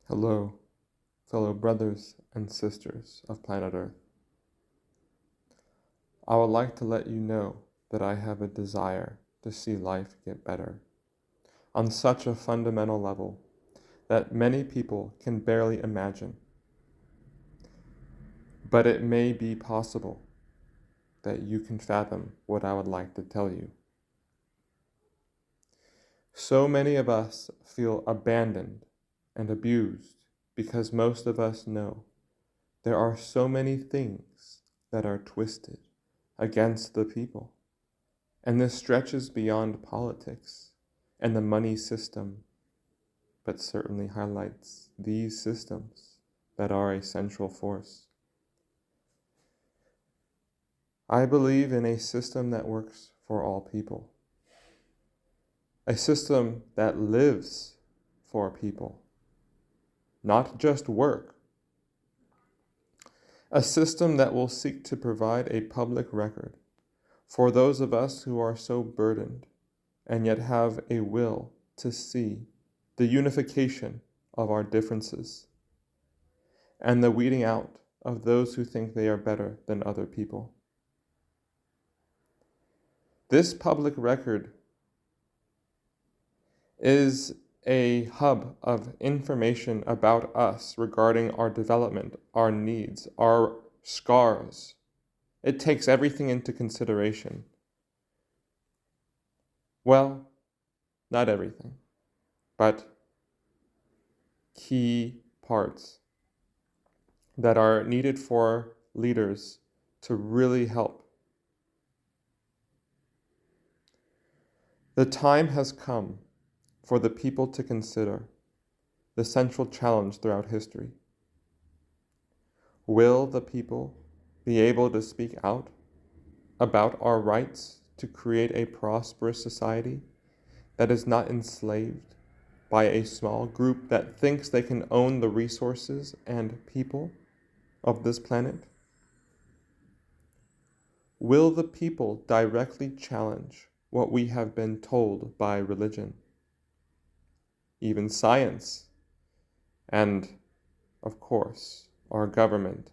Hello, fellow brothers and sisters of planet Earth. I would like to let you know that I have a desire to see life get better on such a fundamental level that many people can barely imagine. But it may be possible that you can fathom what I would like to tell you. So many of us feel abandoned and abused because most of us know there are so many things that are twisted against the people. And this stretches beyond politics and the money system, but certainly highlights these systems that are a central force. I believe in a system that works for all people, a system that lives for people, not just work, a system that will seek to provide a public record for those of us who are so burdened and yet have a will to see the unification of our differences and the weeding out of those who think they are better than other people. This public record is a hub of information about us regarding our development, our needs, our scars. It takes everything into consideration. Well, not everything, but key parts that are needed for leaders to really help. The time has come for the people to consider the central challenge throughout history. Will the people be able to speak out about our rights to create a prosperous society that is not enslaved by a small group that thinks they can own the resources and people of this planet? Will the people directly challenge what we have been told by religion, even science, and, of course, our government,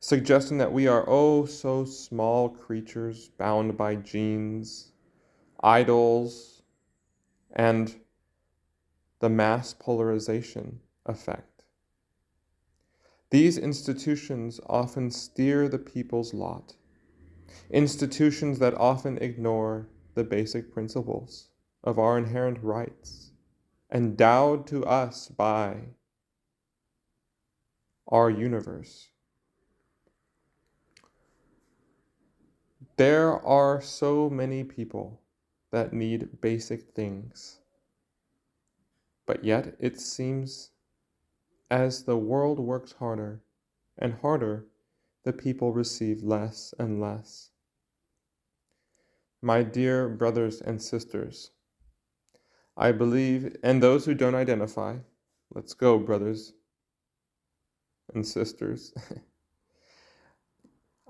suggesting that we are oh so small creatures bound by genes, idols, and the mass polarization effect? These institutions often steer the people's lot, institutions that often ignore the basic principles of our inherent rights, endowed to us by our universe. There are so many people that need basic things, but yet it seems as the world works harder and harder, the people receive less and less. My dear brothers and sisters, I believe, and those who don't identify, let's go, brothers and sisters.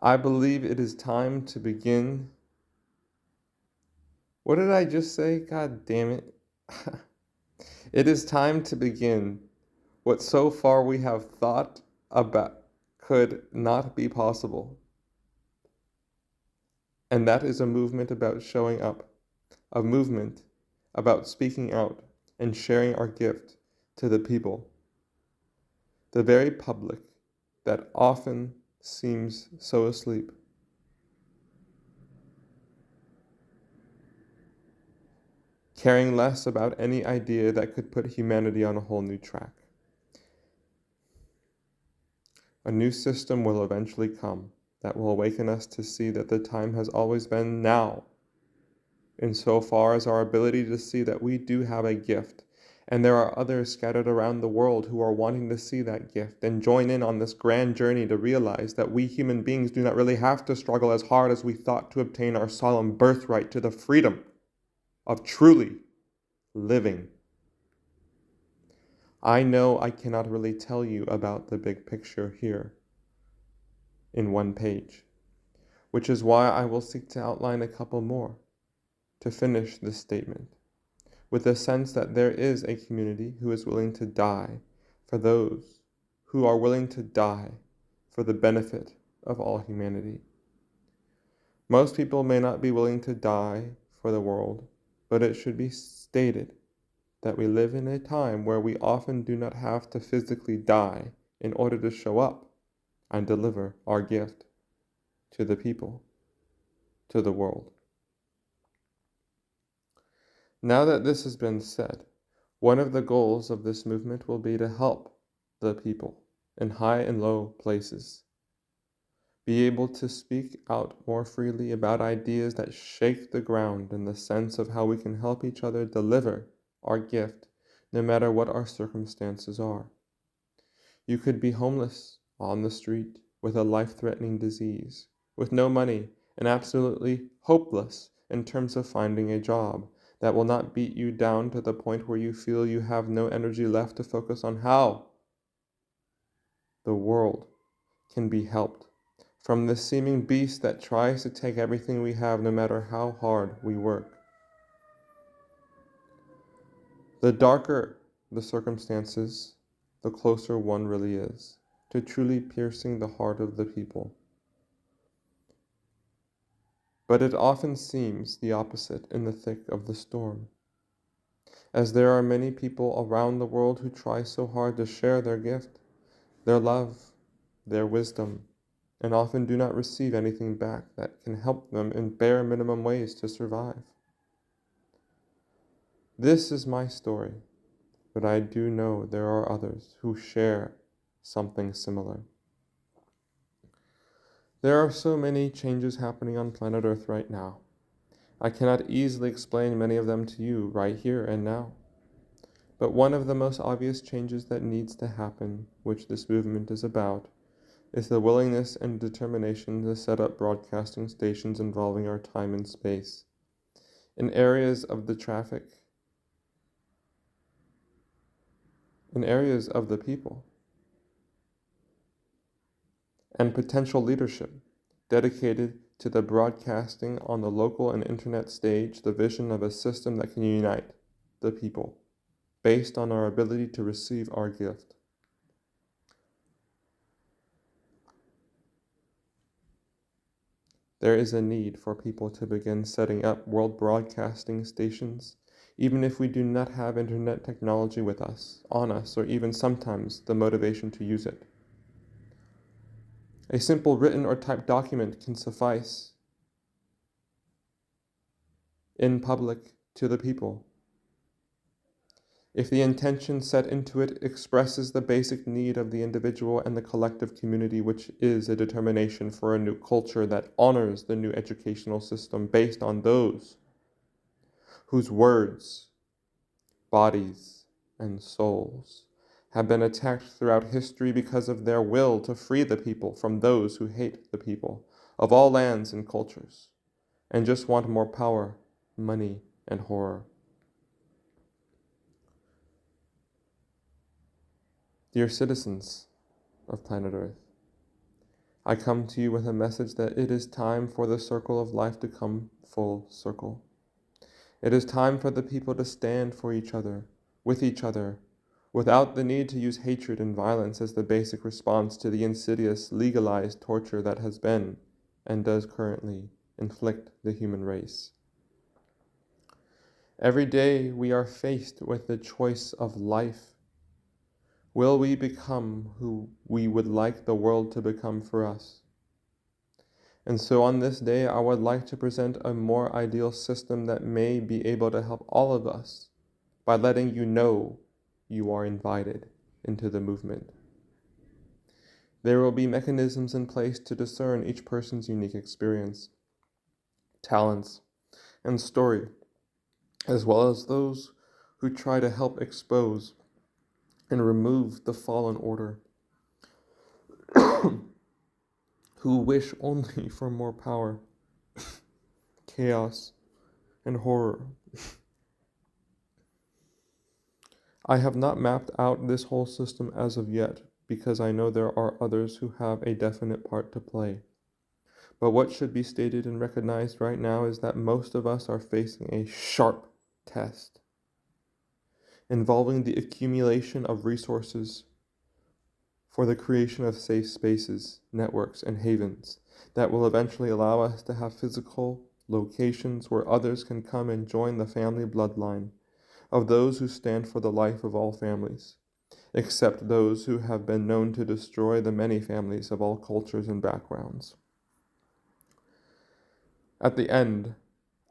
I believe it is time to begin. What did I just say? God damn it. It is time to begin what so far we have thought about could not be possible. And that is a movement about showing up, a movement about speaking out and sharing our gift to the people, the very public that often seems so asleep. Caring less about any idea that could put humanity on a whole new track. A new system will eventually come that will awaken us to see that the time has always been now, insofar as our ability to see that we do have a gift, and there are others scattered around the world who are wanting to see that gift and join in on this grand journey to realize that we human beings do not really have to struggle as hard as we thought to obtain our solemn birthright to the freedom of truly living. I know I cannot really tell you about the big picture here in one page, which is why I will seek to outline a couple more to finish this statement, with the sense that there is a community who is willing to die for those who are willing to die for the benefit of all humanity. Most people may not be willing to die for the world, but it should be stated that we live in a time where we often do not have to physically die in order to show up and deliver our gift to the people, to the world. Now that this has been said, one of the goals of this movement will be to help the people in high and low places be able to speak out more freely about ideas that shake the ground in the sense of how we can help each other deliver our gift no matter what our circumstances are. You could be homeless on the street with a life-threatening disease, with no money, and absolutely hopeless in terms of finding a job that will not beat you down to the point where you feel you have no energy left to focus on how the world can be helped from this seeming beast that tries to take everything we have no matter how hard we work. The darker the circumstances, the closer one really is to truly piercing the heart of the people. But it often seems the opposite in the thick of the storm, as there are many people around the world who try so hard to share their gift, their love, their wisdom, and often do not receive anything back that can help them in bare minimum ways to survive. This is my story, but I do know there are others who share something similar. There are so many changes happening on planet Earth right now. I cannot easily explain many of them to you right here and now. But one of the most obvious changes that needs to happen, which this movement is about, is the willingness and determination to set up broadcasting stations involving our time and space in areas of the traffic, in areas of the people, and potential leadership dedicated to the broadcasting on the local and internet stage the vision of a system that can unite the people based on our ability to receive our gift. There is a need for people to begin setting up world broadcasting stations, even if we do not have internet technology with us, on us, or even sometimes the motivation to use it. A simple written or typed document can suffice in public to the people. If the intention set into it expresses the basic need of the individual and the collective community, which is a determination for a new culture that honors the new educational system based on those whose words, bodies, and souls have been attacked throughout history because of their will to free the people from those who hate the people of all lands and cultures and just want more power, money, and horror. Dear citizens of planet Earth, I come to you with a message that it is time for the circle of life to come full circle. It is time for the people to stand for each other, with each other, without the need to use hatred and violence as the basic response to the insidious, legalized torture that has been, and does currently, inflict the human race. Every day we are faced with the choice of life. Will we become who we would like the world to become for us? And so on this day, I would like to present a more ideal system that may be able to help all of us by letting you know you are invited into the movement. There will be mechanisms in place to discern each person's unique experience, talents, and story, as well as those who try to help expose and remove the fallen order, who wish only for more power, chaos, and horror. I have not mapped out this whole system as of yet, because I know there are others who have a definite part to play. But what should be stated and recognized right now is that most of us are facing a sharp test involving the accumulation of resources for the creation of safe spaces, networks, and havens that will eventually allow us to have physical locations where others can come and join the family bloodline of those who stand for the life of all families, except those who have been known to destroy the many families of all cultures and backgrounds. At the end,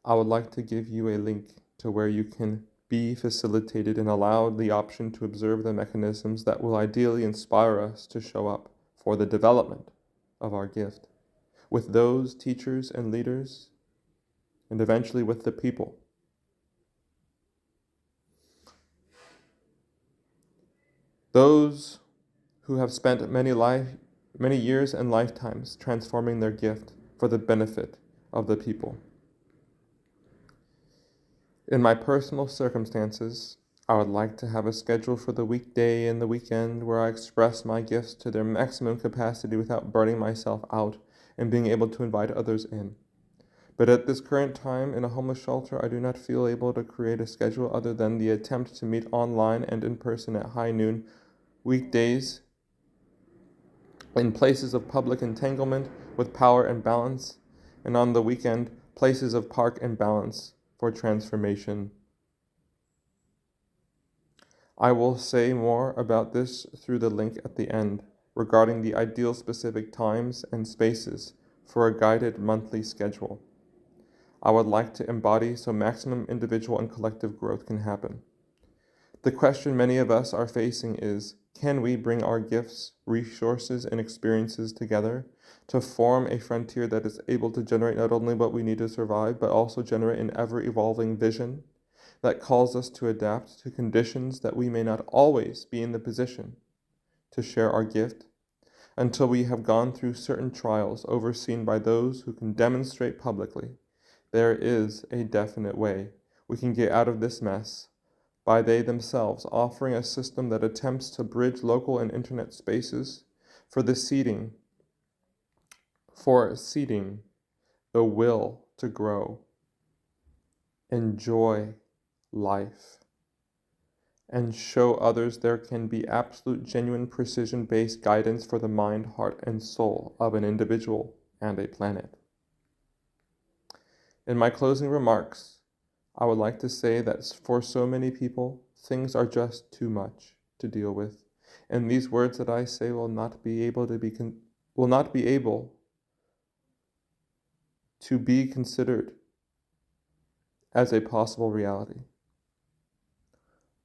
I would like to give you a link to where you can be facilitated and allowed the option to observe the mechanisms that will ideally inspire us to show up for the development of our gift with those teachers and leaders, and eventually with the people. Those who have spent many years and lifetimes transforming their gift for the benefit of the people. In my personal circumstances, I would like to have a schedule for the weekday and the weekend where I express my gifts to their maximum capacity without burning myself out and being able to invite others in. But at this current time in a homeless shelter, I do not feel able to create a schedule other than the attempt to meet online and in person at high noon weekdays in places of public entanglement with power and balance, and on the weekend, places of park and balance for transformation. I will say more about this through the link at the end regarding the ideal specific times and spaces for a guided monthly schedule I would like to embody so maximum individual and collective growth can happen. The question many of us are facing is, can we bring our gifts, resources, and experiences together to form a frontier that is able to generate not only what we need to survive, but also generate an ever-evolving vision that calls us to adapt to conditions that we may not always be in the position to share our gift until we have gone through certain trials overseen by those who can demonstrate publicly there is a definite way we can get out of this mess by they themselves offering a system that attempts to bridge local and internet spaces for seeding the will to grow, enjoy life, and show others there can be absolute, genuine, precision-based guidance for the mind, heart, and soul of an individual and a planet. In my closing remarks, I would like to say that for so many people, things are just too much to deal with, and these words that I say will not be able to be considered as a possible reality.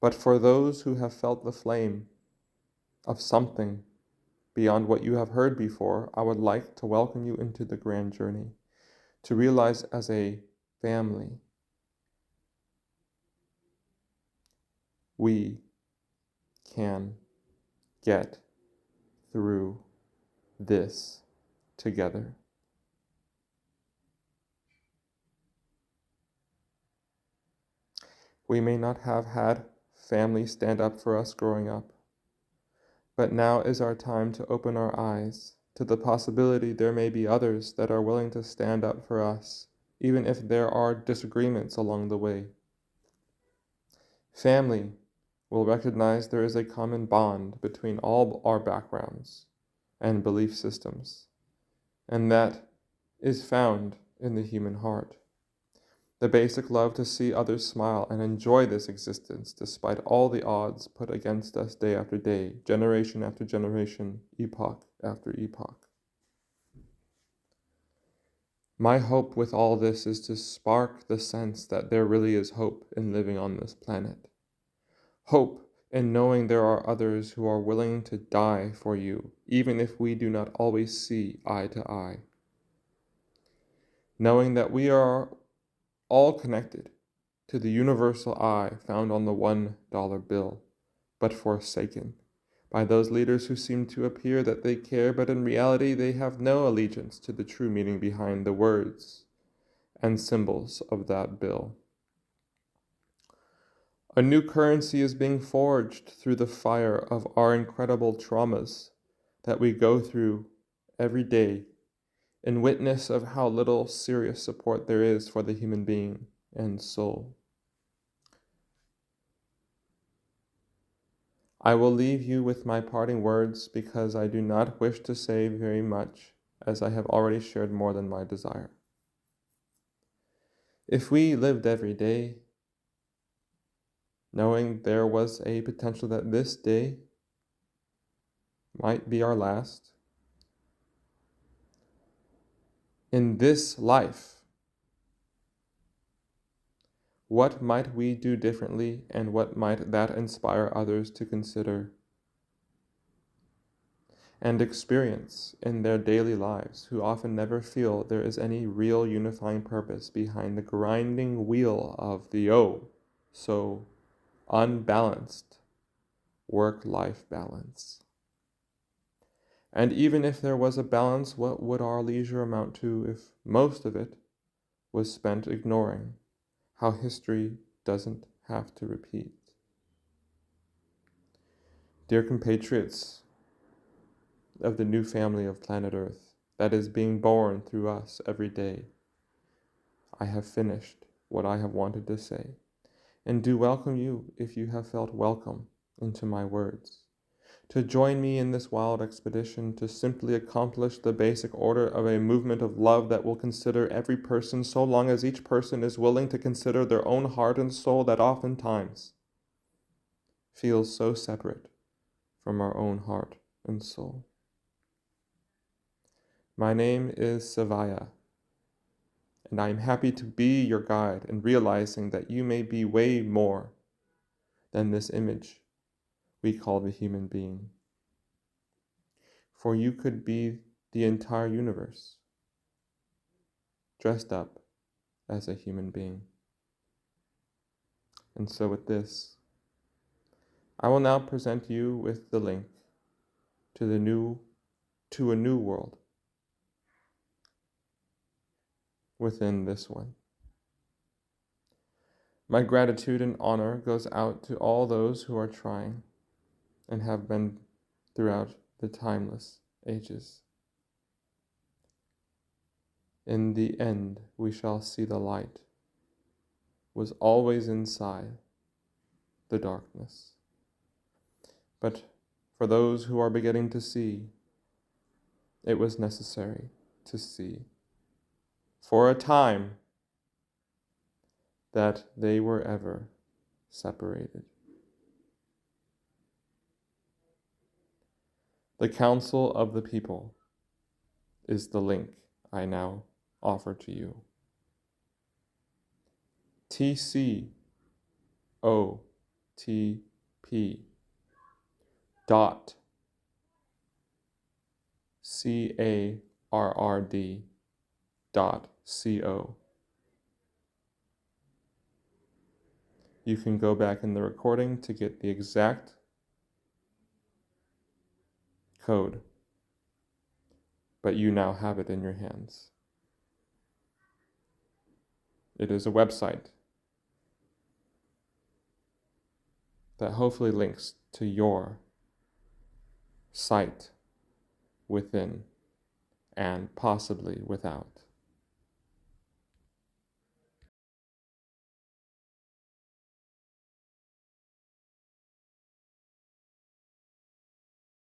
But for those who have felt the flame of something beyond what you have heard before, I would like to welcome you into the grand journey, to realize as a family, we can get through this together. We may not have had family stand up for us growing up, but now is our time to open our eyes to the possibility there may be others that are willing to stand up for us, even if there are disagreements along the way. Family will recognize there is a common bond between all our backgrounds and belief systems, and that is found in the human heart. The basic love to see others smile and enjoy this existence despite all the odds put against us day after day, generation after generation, epoch after epoch. My hope with all this is to spark the sense that there really is hope in living on this planet. Hope in knowing there are others who are willing to die for you, even if we do not always see eye to eye. Knowing that we are all connected to the universal I found on the $1 bill, but forsaken by those leaders who seem to appear that they care, but in reality they have no allegiance to the true meaning behind the words and symbols of that bill. A new currency is being forged through the fire of our incredible traumas that we go through every day, in witness of how little serious support there is for the human being and soul. I will leave you with my parting words because I do not wish to say very much, as I have already shared more than my desire. If we lived every day, knowing there was a potential that this day might be our last, in this life, what might we do differently, and what might that inspire others to consider and experience in their daily lives, who often never feel there is any real unifying purpose behind the grinding wheel of the so unbalanced work-life balance? And even if there was a balance, what would our leisure amount to if most of it was spent ignoring how history doesn't have to repeat? Dear compatriots of the new family of planet Earth that is being born through us every day, I have finished what I have wanted to say, and do welcome you, if you have felt welcome, into my words, to join me in this wild expedition to simply accomplish the basic order of a movement of love that will consider every person, so long as each person is willing to consider their own heart and soul that oftentimes feels so separate from our own heart and soul. My name is Savaya, and I am happy to be your guide in realizing that you may be way more than this image we call the human being. For you could be the entire universe, dressed up as a human being. And so with this, I will now present you with the link to a new world within this one. My gratitude and honor goes out to all those who are trying and have been throughout the timeless ages. In the end, we shall see the light was always inside the darkness. But for those who are beginning to see, it was necessary to see for a time that they were ever separated. The Council of the People is the link I now offer to you. TCOTP dot CARRD dot CO. You can go back in the recording to get the exact code, but you now have it in your hands. It is a website that hopefully links to your site within and possibly without.